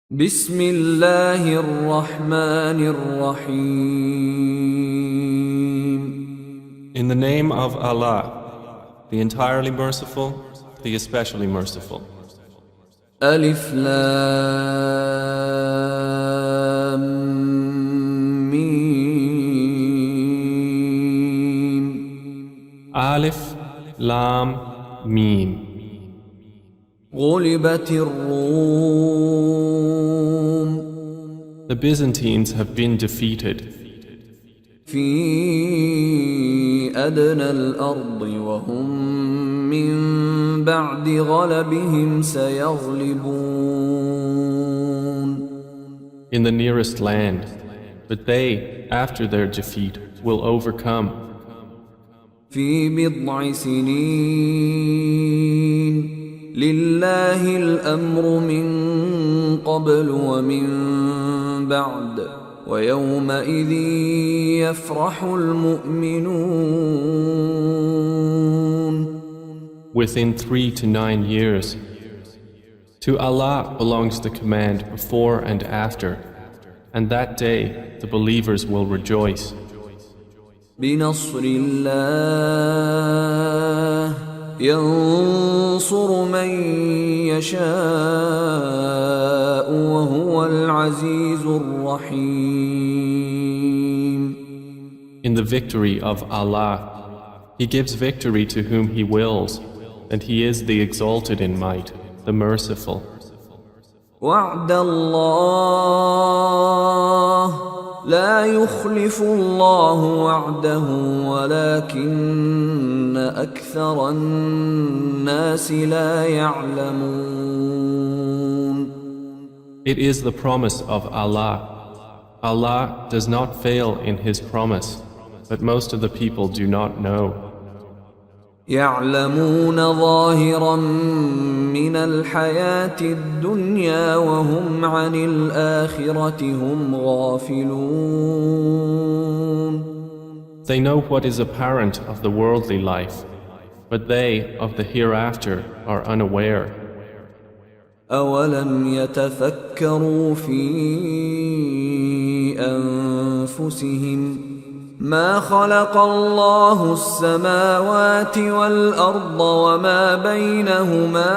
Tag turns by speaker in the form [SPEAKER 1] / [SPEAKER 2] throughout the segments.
[SPEAKER 1] بسم الله الرحمن الرحيم.
[SPEAKER 2] In the name of Allah, the entirely merciful, the especially merciful.
[SPEAKER 1] ألف لام ميم.
[SPEAKER 2] Alif, Lam, Mim.
[SPEAKER 1] غلبت الروم.
[SPEAKER 2] The Byzantines have been defeated
[SPEAKER 1] في أدنى الأرض وهم من بعد غلبهم سيغلبون.
[SPEAKER 2] in the nearest land, but they, after their defeat, will overcome.
[SPEAKER 1] في بضع سنين لله الأمر من قبل ومن بعد ويومئذ يفرح المؤمنون.
[SPEAKER 2] Within 3 to 9 years. To Allah belongs the command before and after, and that day the believers will rejoice.
[SPEAKER 1] بنصر الله ينصر من يشاء وهو العزيز الرحيم.
[SPEAKER 2] In the victory of Allah, He gives victory to whom He wills, and He is the exalted in might, the merciful.
[SPEAKER 1] وعد الله لا يخلف الله وعده ولكن أكثر الناس لا يعلمون.
[SPEAKER 2] It is the promise of Allah. Allah does not fail in His promise, but most of the people do not know.
[SPEAKER 1] يعلمون ظاهرا من الحياة الدنيا وهم عن الآخرة هم غافلون.
[SPEAKER 2] They know what is apparent of the worldly life, but they of the hereafter are unaware.
[SPEAKER 1] أولم يتفكروا في أنفسهم ما خلق الله السماوات والأرض وما بينهما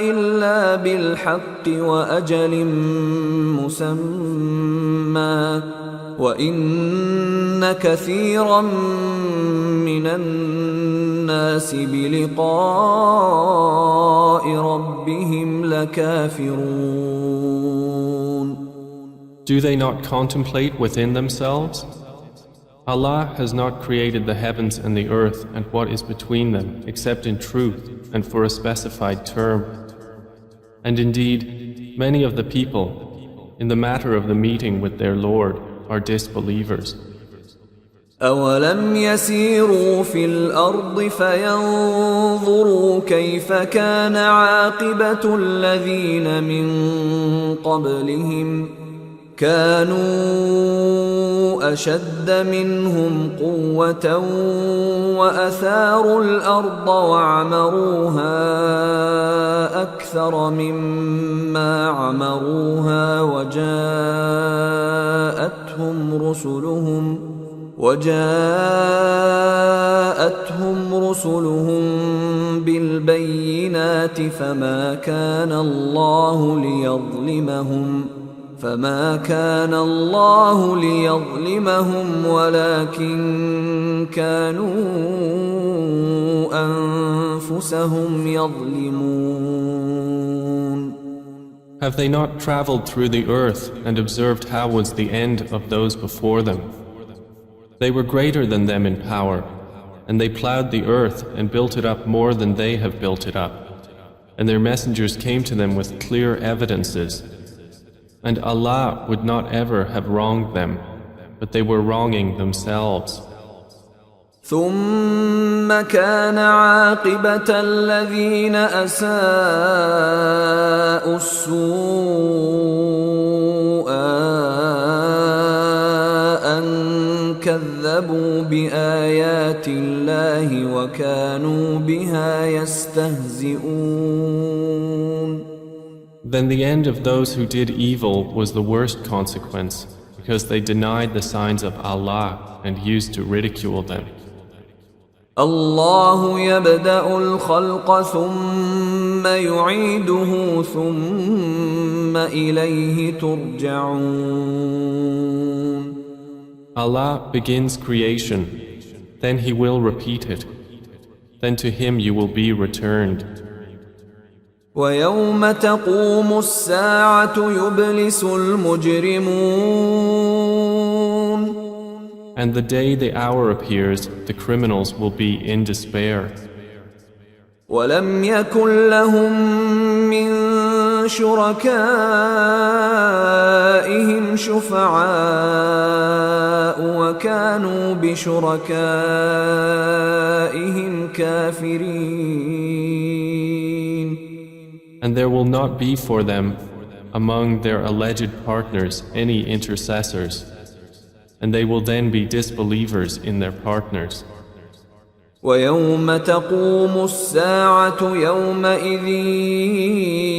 [SPEAKER 1] إلا بالحق وأجل مسمى وإن كثيرا من الناس بلقاء ربهم لكافرون.
[SPEAKER 2] Do they not contemplate within themselves? Allah has not created the heavens and the earth and what is between them except in truth and for a specified term. And indeed, many of the people, in the matter of the meeting with their Lord, are disbelievers.
[SPEAKER 1] أولم يسيروا في الأرض فينظروا كيف كان عاقبة الذين من قبلهم كانوا أشد منهم قوة وأثاروا الأرض وعمروها أكثر مما عمروها وجاءتهم رسلهم بالبينات فما كان الله ليظلمهم ولكن كانوا أنفسهم يظلمون.
[SPEAKER 2] Have they not traveled through the earth and observed how was the end of those before them? They were greater than them in power, and they plowed the earth and built it up more than they have built it up. And their messengers came to them with clear evidences. And Allah would not ever have wronged them, but they were wronging themselves.
[SPEAKER 1] ثم كان عاقبة الذين أساءوا السوء أن كذبوا بآيات الله وكانوا بها يستهزئون.
[SPEAKER 2] Then the end of those who did evil was the worst consequence, because they denied the signs of Allah and used to ridicule them.
[SPEAKER 1] الله يبدأ الخلق ثم يعيده ثم إليه ترجعون.
[SPEAKER 2] Allah begins creation, then He will repeat it, then to Him you will be returned.
[SPEAKER 1] ويوم تقوم الساعة يبلس المجرمون.
[SPEAKER 2] And the day the hour appears, the criminals will be in despair.
[SPEAKER 1] ولم يكن لهم من شركائهم شفعاء وكانوا بشركائهم كافرين.
[SPEAKER 2] And there will not be for them among their alleged partners any intercessors, and they will then be disbelievers in their partners.
[SPEAKER 1] ويوم تقوم الساعة يومئذ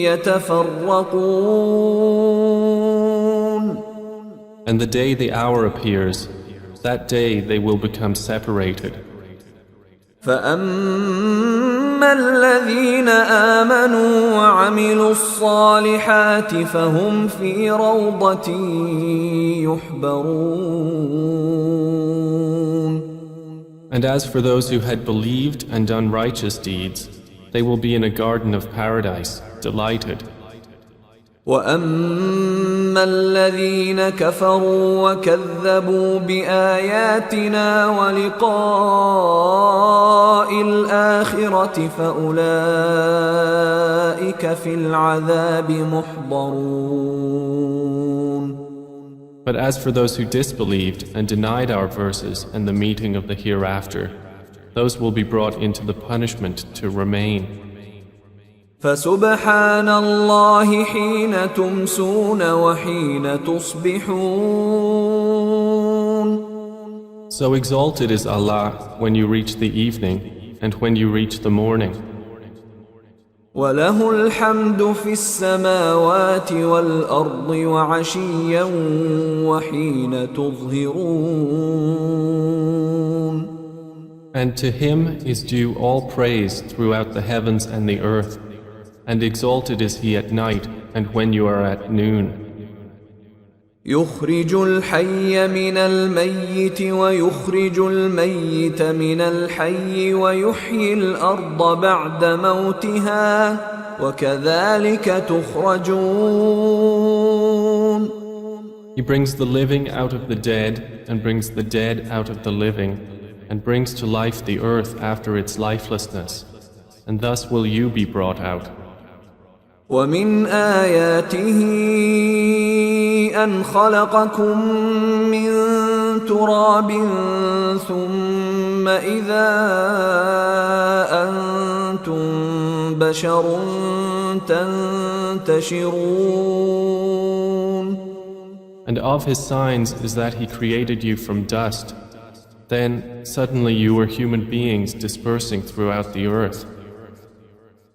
[SPEAKER 1] يتفرقون.
[SPEAKER 2] And the day the hour appears, that day they will become separated.
[SPEAKER 1] فأما الذين آمنوا وعملوا الصالحات فهم في روضة يحبرون.
[SPEAKER 2] And as for those who had believed and done righteous deeds, they will be in a garden of paradise, delighted.
[SPEAKER 1] وأما الذين كفروا وكذبوا بآياتنا ولقاء الآخرة فأولئك في العذاب محضرون.
[SPEAKER 2] But as for those who disbelieved and denied our verses and the meeting of the hereafter, those will be brought into the punishment to remain.
[SPEAKER 1] فسبحان الله حين تمسون وحين تصبحون.
[SPEAKER 2] So exalted is Allah when you reach the evening and when you reach the morning.
[SPEAKER 1] وله الحمد في السماوات والأرض وعشيا وحين تظهرون.
[SPEAKER 2] And to Him is due all praise throughout the heavens and the earth, and exalted is He at night and when you are at noon.
[SPEAKER 1] يخرج الحي من الميت ويخرج الميت من الحي ويحيي الأرض بعد موتها وكذلك تخرجون.
[SPEAKER 2] He brings the living out of the dead and brings the dead out of the living and brings to life the earth after its lifelessness, and thus will you be brought out.
[SPEAKER 1] ومن آياته أن خلقكم من تراب ثم إذا أنتم بشر تنتشرون.
[SPEAKER 2] And of His signs is that He created you from dust. Then suddenly you were human beings dispersing throughout the earth.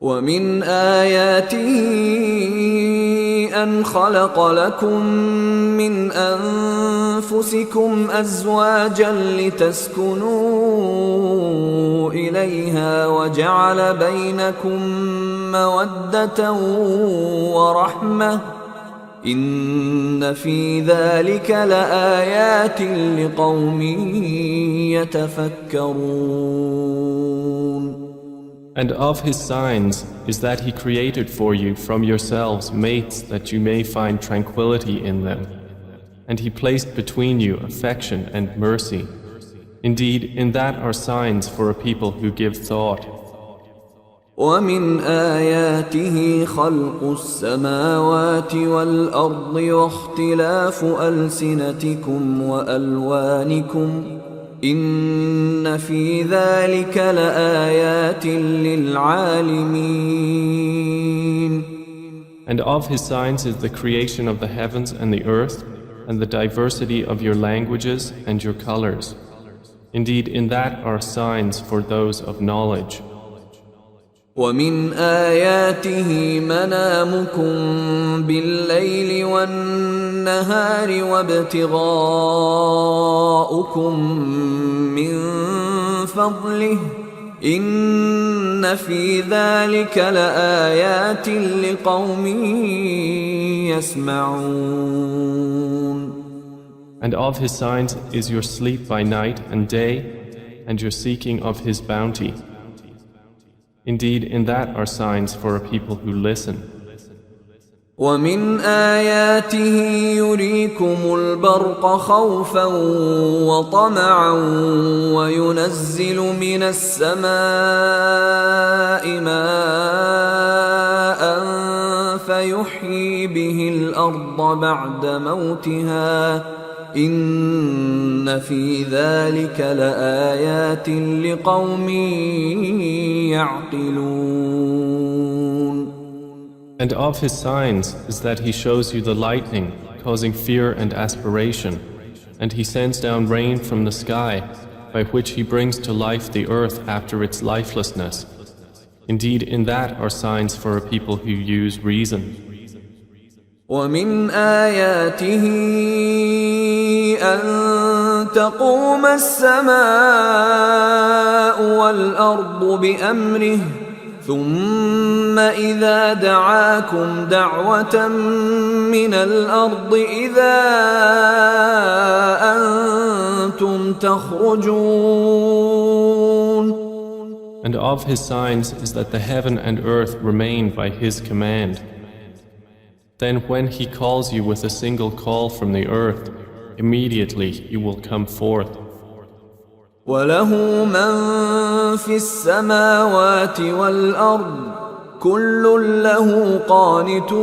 [SPEAKER 1] ومن آياته أن خلق لكم من أنفسكم أزواجا لتسكنوا إليها وجعل بينكم مودة ورحمة إن في ذلك لآيات لقوم يتفكرون.
[SPEAKER 2] And of His signs is that He created for you from yourselves mates that you may find tranquility in them. And He placed between you affection and mercy. Indeed, in that are signs for a people who give thought.
[SPEAKER 1] ومن آياته خلق السماوات والأرض واختلاف ألسنتكم وألوانكم إن في ذلك لآيات للعالمين.
[SPEAKER 2] And of His signs is the creation of the heavens and the earth and the diversity of your languages and your colors. Indeed, in that are signs for those of knowledge.
[SPEAKER 1] ومن آياته منامكم بالليل والنهار وابتغاؤكم من فضله إن في ذلك لآيات لقوم يسمعون.
[SPEAKER 2] And of His signs is your sleep by night and day, and your seeking of His bounty. Indeed, in that are signs for a people who listen.
[SPEAKER 1] ومن آياته يريكم البرق خوفا وطمعا وينزل من السماء ماء فيحيي به الأرض بعد موتها إن في ذلك لآيات لقوم يعقلون.
[SPEAKER 2] And of His signs is that He shows you the lightning, causing fear and aspiration, and He sends down rain from the sky, by which He brings to life the earth after its lifelessness. Indeed, in that are signs for a people who use reason.
[SPEAKER 1] ومن آياته أن تقوم السماء والأرض بأمره ثم إذا دعاكم دعوة من الأرض إذا أنتم تخرجون.
[SPEAKER 2] And of His signs is that the heaven and earth remain by His command. Then when He calls you with a single call from the earth, immediately you will come forth.
[SPEAKER 1] وله من في السماوات والأرض كل له قانتون.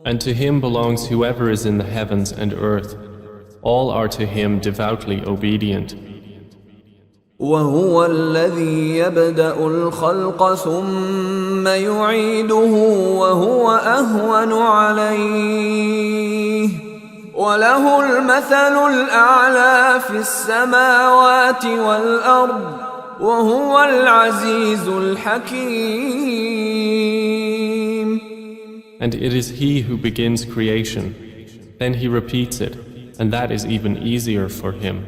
[SPEAKER 2] And to Him belongs whoever is in the heavens and earth. All are to Him devoutly obedient.
[SPEAKER 1] وهو الذي يبدأ الخلق ثم يعيده وهو أهون عليه وله المثل الأعلى في السماوات والأرض وهو العزيز الحكيم.
[SPEAKER 2] And it is He who begins creation, then He repeats it, and that is even easier for Him.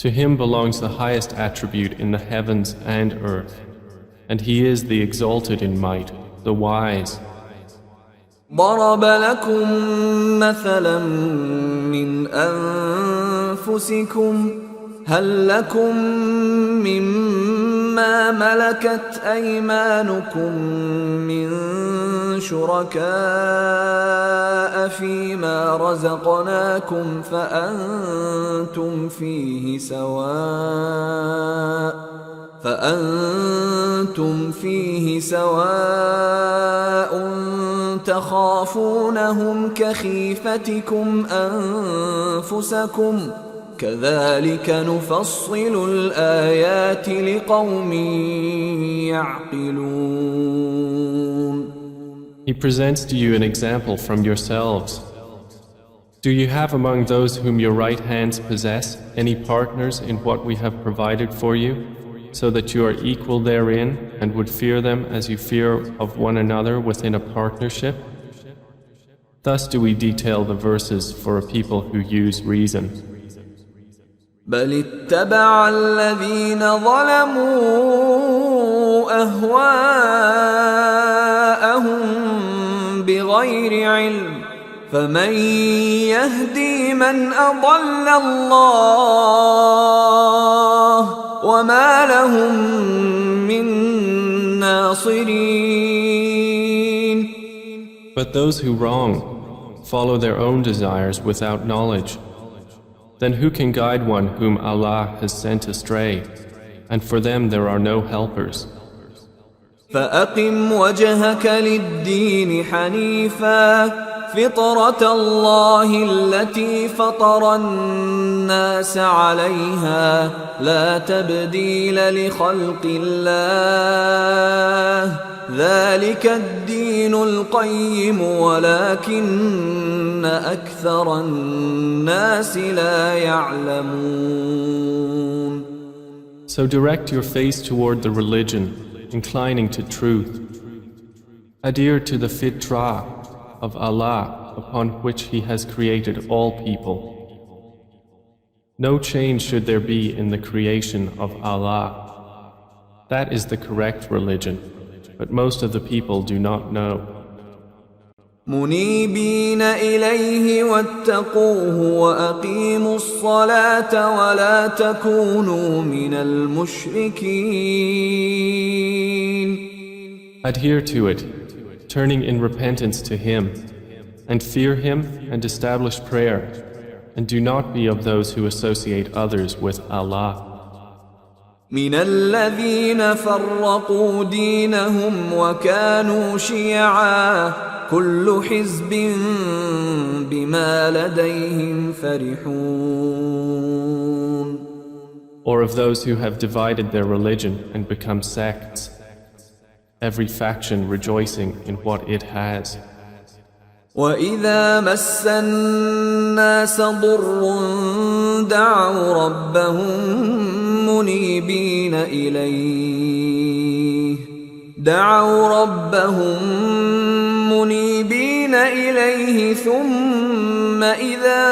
[SPEAKER 2] To Him belongs the highest attribute in the heavens and earth, and He is the exalted in might, the wise.
[SPEAKER 1] ضرب لكم مثلا من أنفسكم هل لكم مما ملكت أيمانكم من شركاء فيما رزقناكم فأنتم فيه سواء تخافونهم كخيفتكم أنفسكم كذلك نفصل الآيات لقوم يعقلون.
[SPEAKER 2] He presents to you an example from yourselves. Do you have among those whom your right hands possess any partners in what we have provided for you, so that you are equal therein and would fear them as you fear of one another within a partnership? Thus do we detail the verses for a people who use reason.
[SPEAKER 1] بل اتبع الذين ظلموا أهواءهم بغير علم فمن يهدي من أضل الله وما لهم من ناصرين.
[SPEAKER 2] But those who wrong follow their own desires without knowledge. Then who can guide one whom Allah has sent astray? And for them there are no helpers.
[SPEAKER 1] فأقم وجهك للدين حنيفا فطرة الله التي فطر الناس عليها لا تبديل لخلق الله ذلك الدين القيم ولكن أكثر الناس لا يعلمون.
[SPEAKER 2] So direct your face toward the religion, inclining to truth. Adhere to the fitrah of Allah upon which He has created all people. No change should there be in the creation of Allah. That is the correct religion, but most of the people do not know.
[SPEAKER 1] منيبين إليه واتقوه وأقيموا الصلاة ولا تكونوا من المشركين.
[SPEAKER 2] Adhere to it, turning in repentance to Him, and fear Him and establish prayer, and do not be of those who associate others with Allah.
[SPEAKER 1] من الذين فرقوا دينهم وكانوا شيعا كل حزب بما لديهم فرحون.
[SPEAKER 2] Or of those who have divided their religion and become sects, every faction rejoicing in what it has.
[SPEAKER 1] وإذا مس الناس ضر دعوا ربهم منيبين إليه ثم إذا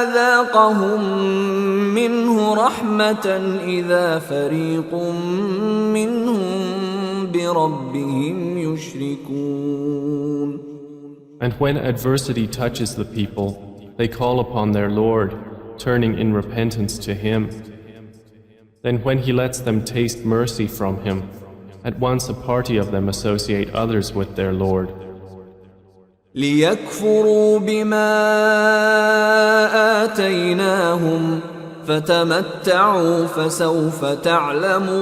[SPEAKER 1] أذاقهم منه رحمة إذا فريق منهم بربهم يشركون.
[SPEAKER 2] And when adversity touches the people, they call upon their Lord, turning in repentance to Him. Then when He lets them taste mercy from Him, at once a party of them associate others with their Lord.
[SPEAKER 1] ليكفروا بما آتيناهم فتمتعوا فسوف تعلمون.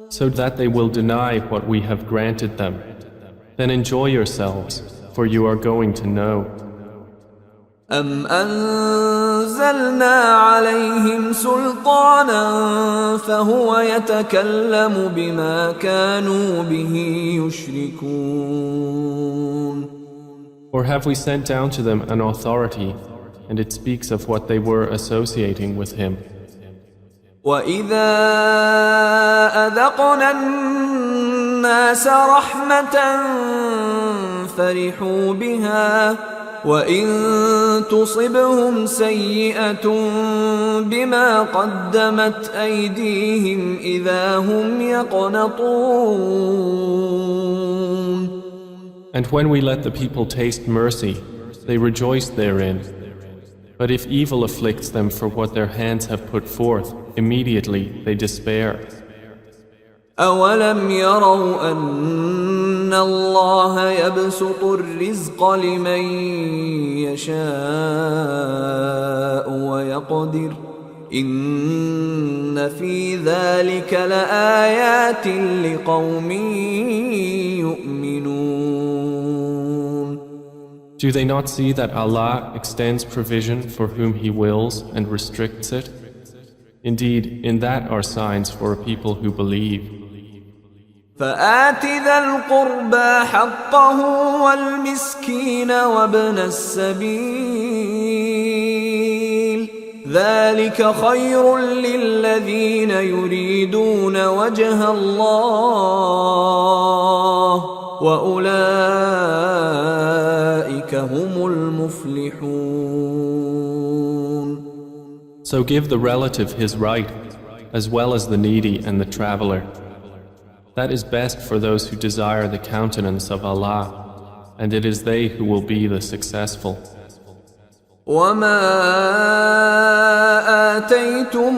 [SPEAKER 2] So that they will deny what we have granted them. Then enjoy yourselves, for you are going to know.
[SPEAKER 1] أم أنزلنا عليهم سلطانا فهو يتكلم بما كانوا به يشركون.
[SPEAKER 2] Or have we sent down to them an authority, and it speaks of what they were associating with Him?
[SPEAKER 1] وإذا أذقنا الناس رحمة فرحوا بها وإن تصبهم سيئة بما قدمت أيديهم إذا هم يقنطون.
[SPEAKER 2] And when we let the people taste mercy, they rejoice therein. But if evil afflicts them for what their hands have put forth, immediately they despair.
[SPEAKER 1] أولم يروا أن الله يبسط الرزق لمن يشاء ويقدر إن في ذلك لآيات لقوم يؤمنون.
[SPEAKER 2] Do they not see that Allah extends provision for whom He wills and restricts it? Indeed, in that are signs for a people who believe.
[SPEAKER 1] فآت ذا القربى حقه والمسكين وابن السبيل ذلك خير للذين يريدون وجه الله وأولئك هم المفلحون.
[SPEAKER 2] So give the relative his right, as well as the needy and the traveler. That is best for those who desire the countenance of Allah, and it is they who will be the successful.
[SPEAKER 1] وما آتيتم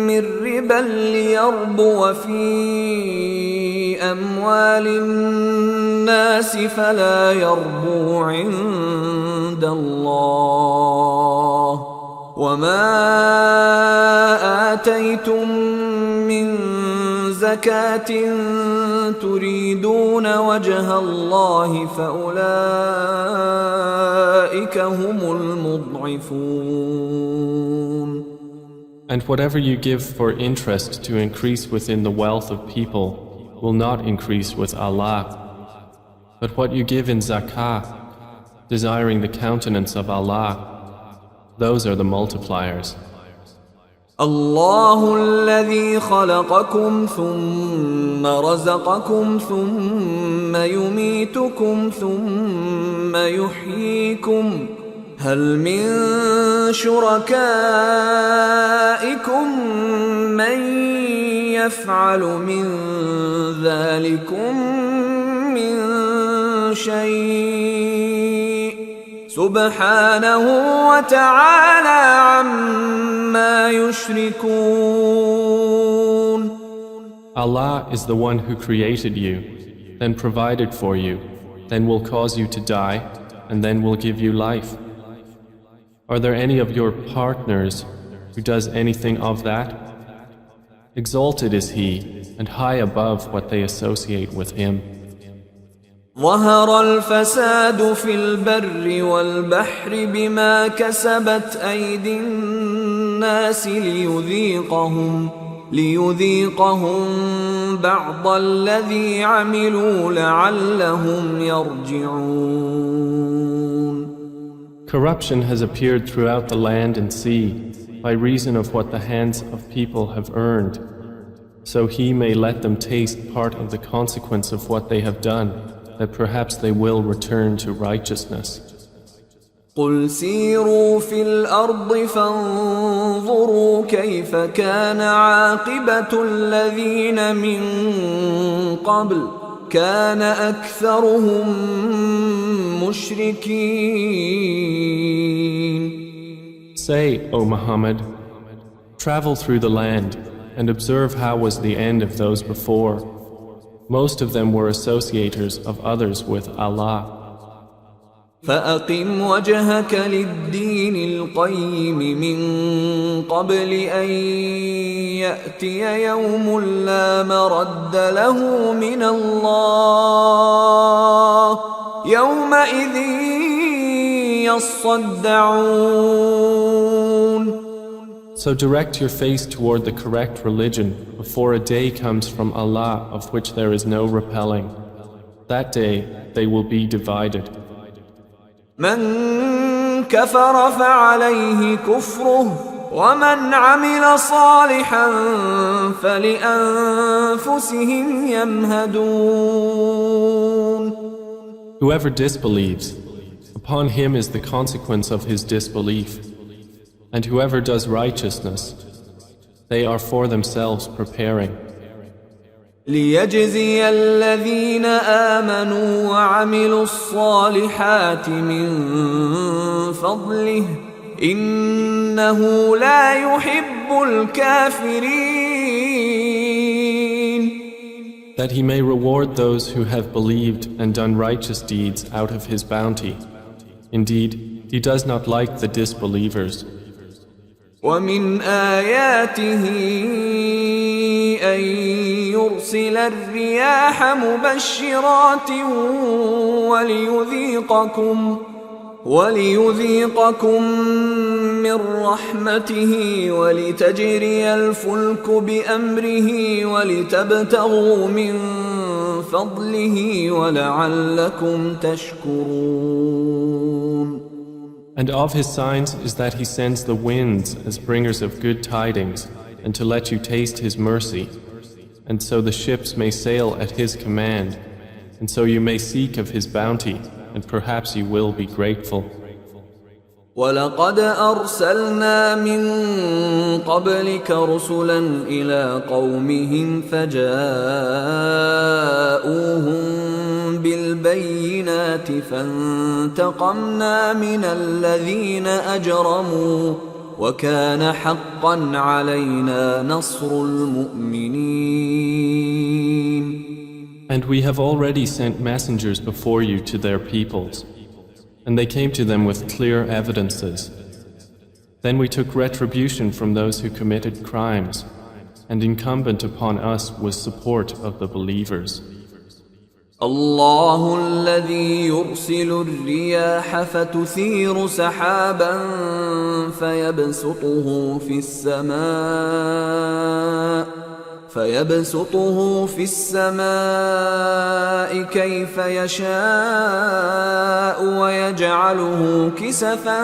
[SPEAKER 1] من ربا ليربو في أموال الناس فلا يربو عند الله وما آتيتم من زكاة تريدون وجه الله فأولئك هم المضعفون.
[SPEAKER 2] And whatever you give for interest to increase within the wealth of people will not increase with Allah. But what you give in zakah, desiring the countenance of Allah, those are the multipliers.
[SPEAKER 1] الله الذي خلقكم ثم رزقكم ثم يميتكم ثم يحييكم هل من شركائكم من يفعل من ذلكم من شيء سبحانه وتعالى عما يشركون.
[SPEAKER 2] Allah is the one who created you, then provided for you, then will cause you to die, and then will give you life. Are there any of your partners who does anything of that? Exalted is He, and high above what they associate with Him.
[SPEAKER 1] ظهر الفساد في البر والبحر بما كسبت أيدي الناس ليذيقهم بعض الذي عملوا لعلهم يرجعون.
[SPEAKER 2] Corruption has appeared throughout the land and sea by reason of what the hands of people have earned, so He may let them taste part of the consequence of what they have done, that perhaps they will return to righteousness.
[SPEAKER 1] قل سيروا في الأرض فانظروا كيف كان عاقبة الذين من قبل كان أكثرهم مشركين.
[SPEAKER 2] Say, O Muhammad, travel through the land and observe how was the end of those before. Most of them were associators of others with Allah.
[SPEAKER 1] فأقم وجهك للدين القيم من قبل أن يأتي يوم لا مرد له من الله يومئذ يصدعون.
[SPEAKER 2] So direct your face toward the correct religion before a day comes from Allah of which there is no repelling. That day they will be divided.
[SPEAKER 1] من كفر فعليه كفره ومن عمل صالحا فلأنفسهم يمهدون.
[SPEAKER 2] Whoever disbelieves, upon him is the consequence of his disbelief. And whoever does righteousness, they are for themselves preparing.
[SPEAKER 1] ليجزي الذين آمنوا وعملوا الصالحات من فضله إنه لا يحب الكافرين.
[SPEAKER 2] That he may reward those who have believed and done righteous deeds out of his bounty. Indeed, he does not like the disbelievers.
[SPEAKER 1] ومن آياته أن يرسل الرياح مبشرات وليذيقكم من رحمته ولتجري الفلك بأمره ولتبتغوا من فضله ولعلكم تشكرون.
[SPEAKER 2] And of his signs is that he sends the winds as bringers of good tidings, and to let you taste his mercy, and so the ships may sail at his command, and so you may seek of his bounty, and perhaps you will be grateful.
[SPEAKER 1] وَلَقَدْ أَرْسَلْنَا مِن قَبْلِكَ رُسُلًا إِلَى قَوْمِهِمْ فَجَاءُوهُم بالبينات فانتقمنا من الذين أجرموا وكان حقا علينا نصر المؤمنين.
[SPEAKER 2] And we have already sent messengers before you to their peoples, and they came to them with clear evidences. Then we took retribution from those who committed crimes, and incumbent upon us was support of the believers.
[SPEAKER 1] الله الذي يرسل الرياح فتثير سحابا فيبسطه في السماء فيبسطه في السماء كيف يشاء ويجعله كسفا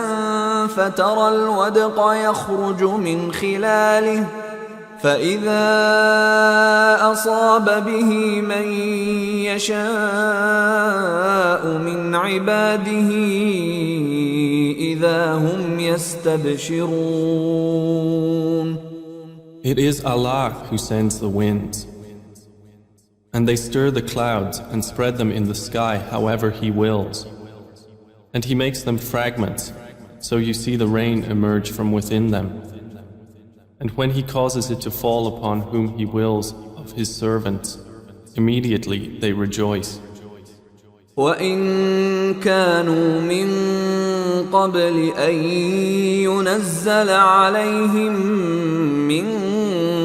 [SPEAKER 1] فترى الودق يخرج من خلاله فإذا أصاب به من يشاء من عباده إذا هم يستبشرون.
[SPEAKER 2] It is Allah who sends the winds, and they stir the clouds and spread them in the sky however He wills. And He makes them fragments, so you see the rain emerge from within them. And when He causes it to fall upon whom He wills of His servants, immediately they rejoice.
[SPEAKER 1] وَإِن كَانُوا مِن قَبْلِ أَن يُنَزَّلَ عَلَيْهِم مِّن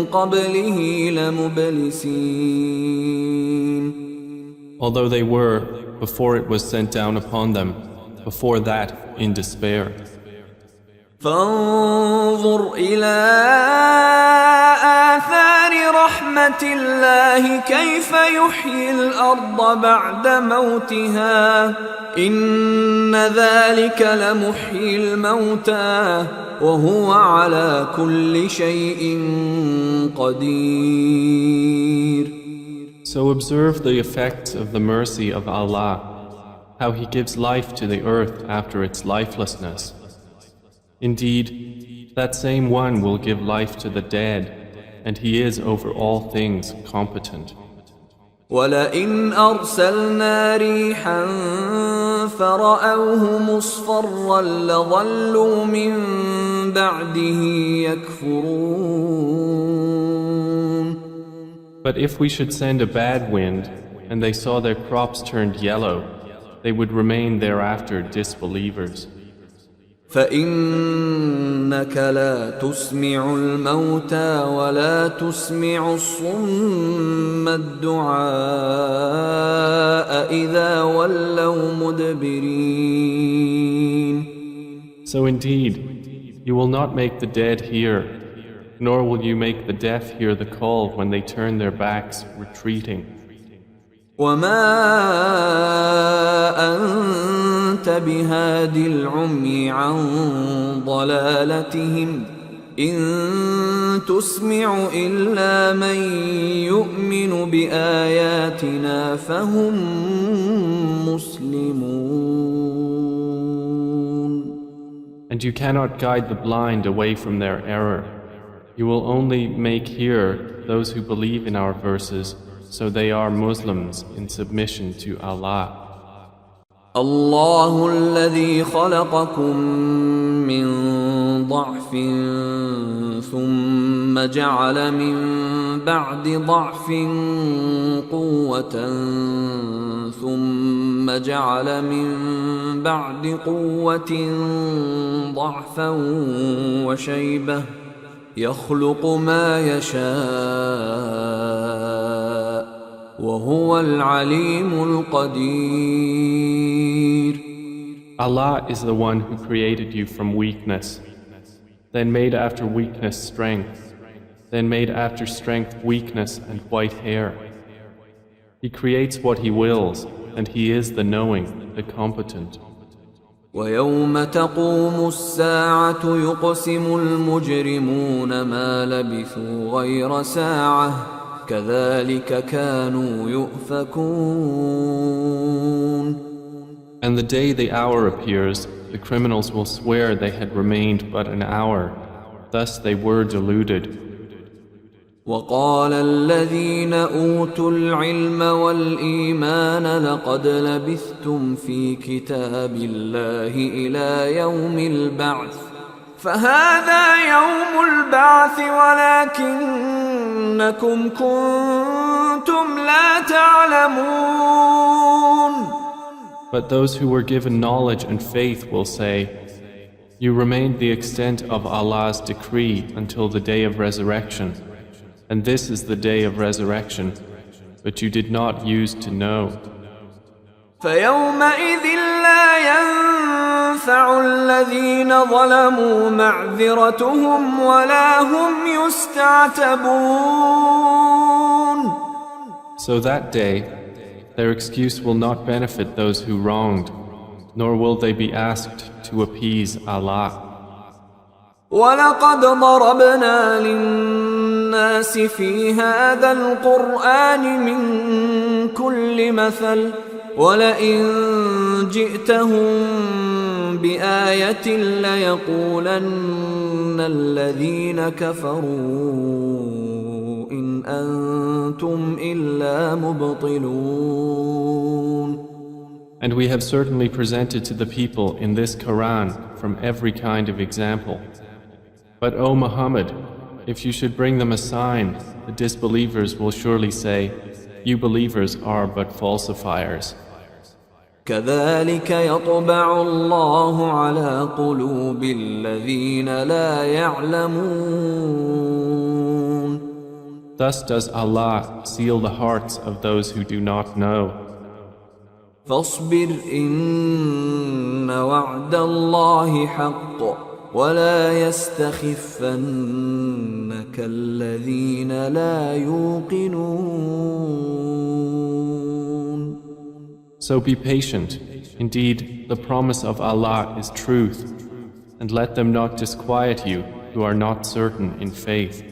[SPEAKER 1] قَبْلِهِ لَمُبْلِسِينَ.
[SPEAKER 2] Although they were, before it was sent down upon them, before that in despair.
[SPEAKER 1] فانظر إلى آثار رحمة الله كيف يحيي الأرض بعد موتها إن ذلك لمحيي الموتى وهو على كل شيء قدير.
[SPEAKER 2] So observe the effects of the mercy of Allah, how He gives life to the earth after its lifelessness. Indeed, that same one will give life to the dead, and He is over all things competent.
[SPEAKER 1] وَلَئِنْ أَرْسَلْنَا رِيحًا فَرَأَوْهُ مُصْفَرًّا لَظَلُّوا مِنْ بَعْدِهِ يَكْفُرُونَ.
[SPEAKER 2] But if we should send a bad wind, and they saw their crops turned yellow, they would remain thereafter disbelievers.
[SPEAKER 1] فإنك لا تسمع الموتى ولا تسمع الصم الدعاء إذا ولوا مدبرين.
[SPEAKER 2] So indeed, you will not make the dead hear, nor will you make the deaf hear the call when they turn their backs, retreating.
[SPEAKER 1] وما أنت بهاد العمي عن ضلالتهم إن تسمع إلا من يؤمن بآياتنا فهم مسلمون.
[SPEAKER 2] And you cannot guide the blind away from their error. You will only make hear those who believe in our verses, so they are Muslims in submission to Allah.
[SPEAKER 1] الله الذي خلقكم من ضعف ثم جعل من بعد ضعف قوة ثم جعل من بعد قوة ضعفا وشيبة يخلق ما يشاء وهو العليم القدير.
[SPEAKER 2] Allah is the one who created you from weakness, then made after weakness strength, then made after strength weakness and white hair. He creates what He wills, and He is the knowing, the competent.
[SPEAKER 1] ويوم تقوم الساعة يقسم المجرمون ما لبثوا غير ساعة كذلك كانوا يؤفكون.
[SPEAKER 2] And the day the hour appears, the criminals will swear they had remained but an hour. Thus they were deluded.
[SPEAKER 1] وقال الذين أوتوا العلم والإيمان لقد لبثتم في كتاب الله إلى يوم البعث فهذا يوم البعث ولكنكم كنتم لا تعلمون.
[SPEAKER 2] But those who were given knowledge and faith will say, you remained the extent of Allah's decree until the day of resurrection. And this is the day of resurrection, but you did not use to know.
[SPEAKER 1] فَيَوْمَئِذٍ لَا تنفع الذين ظلموا معذرتهم ولا هم يستعتبون.
[SPEAKER 2] So that day, their excuse will not benefit those who wronged, nor will they be asked to appease Allah.
[SPEAKER 1] وَلَقَدْ ضَرَبْنَا لِلنَّاسِ فِي هَذَا الْقُرْآنِ مِنْ كُلِّ مَثَلٍ وَلَئِنْ جِئْتَهُمْ بِآيَةٍ لَيَقُولَنَّ الَّذِينَ كَفَرُوا إِنْ أَنْتُمْ إِلَّا مُبْطِلُونَ.
[SPEAKER 2] And we have certainly presented to the people in this Quran from every kind of example. But O Muhammad, if you should bring them a sign, the disbelievers will surely say, you believers are but falsifiers.
[SPEAKER 1] كذلك يطبع الله على قلوب الذين لا يعلمون.
[SPEAKER 2] Thus does Allah seal the hearts of those who do not know.
[SPEAKER 1] فاصبر إن وعد الله حق ولا يستخفنك الذين لا يوقنون.
[SPEAKER 2] So be patient. Indeed, the promise of Allah is truth, and let them not disquiet you who are not certain in faith.